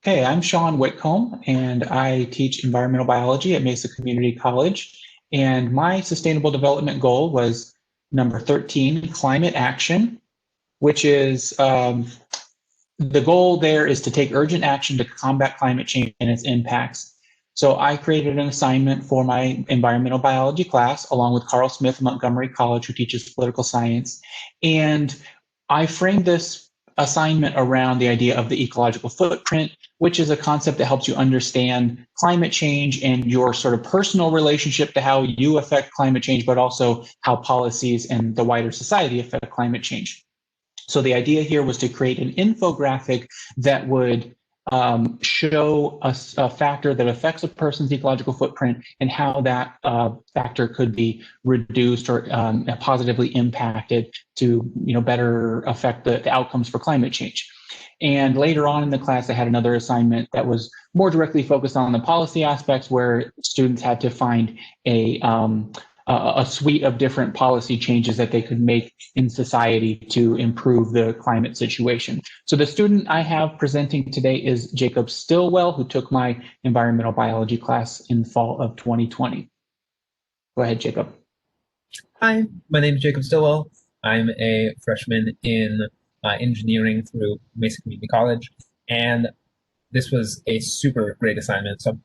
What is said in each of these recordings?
Hey, I'm Sean Whitcomb, and I teach environmental biology at Mesa Community College. And my sustainable development goal was number 13, climate action, which is the goal there is to take urgent action to combat climate change and its impacts. So I created an assignment for my environmental biology class, along with Carl Smith, Montgomery College, who teaches political science. And I framed this assignment around the idea of the ecological footprint, which is a concept that helps you understand climate change and your sort of personal relationship to how you affect climate change, but also how policies and the wider society affect climate change. So the idea here was to create an infographic that would show a factor that affects a person's ecological footprint and how that factor could be reduced or positively impacted to better affect the outcomes for climate change. And later on in the class, I had another assignment that was more directly focused on the policy aspects, where students had to find a suite of different policy changes that they could make in society to improve the climate situation. So the student I have presenting today is Jacob Stillwell, who took my environmental biology class in fall of 2020. Go ahead, Jacob. Hi, my name is Jacob Stillwell. I'm a freshman in engineering through Mesa Community College, and this was a super great assignment. So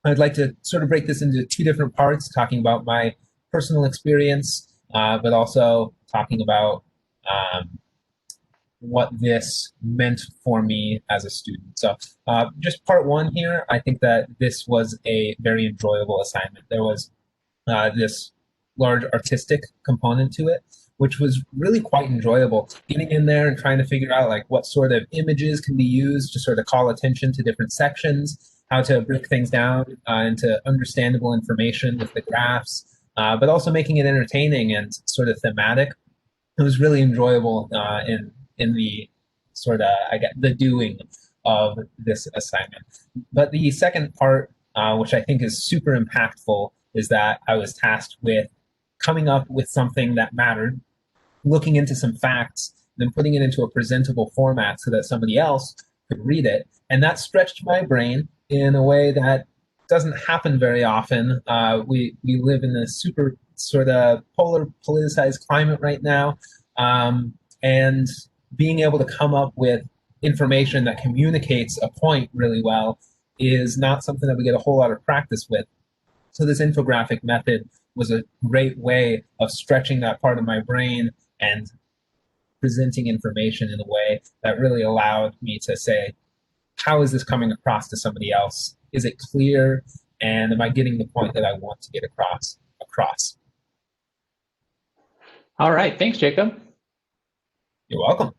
I'd like to sort of break this into two different parts, talking about my personal experience, but also talking about what this meant for me as a student. So just part one here, I think that this was a very enjoyable assignment. There was this large artistic component to it, which was really quite enjoyable. Getting in there and trying to figure out like what sort of images can be used to sort of call attention to different sections, how to break things down into understandable information with the graphs, but also making it entertaining and sort of thematic. It was really enjoyable in the sort of the doing of this assignment. But the second part, which I think is super impactful, is that I was tasked with coming up with something that mattered, looking into some facts, then putting it into a presentable format so that somebody else could read it. And that stretched my brain in a way that doesn't happen very often. We live in a super sort of polar politicized climate right now. And being able to come up with information that communicates a point really well is not something that we get a whole lot of practice with. So this infographic method was a great way of stretching that part of my brain and presenting information in a way that really allowed me to say, how is this coming across to somebody else? Is it clear? And am I getting the point that I want to get across? All right. Thanks, Jacob. You're welcome.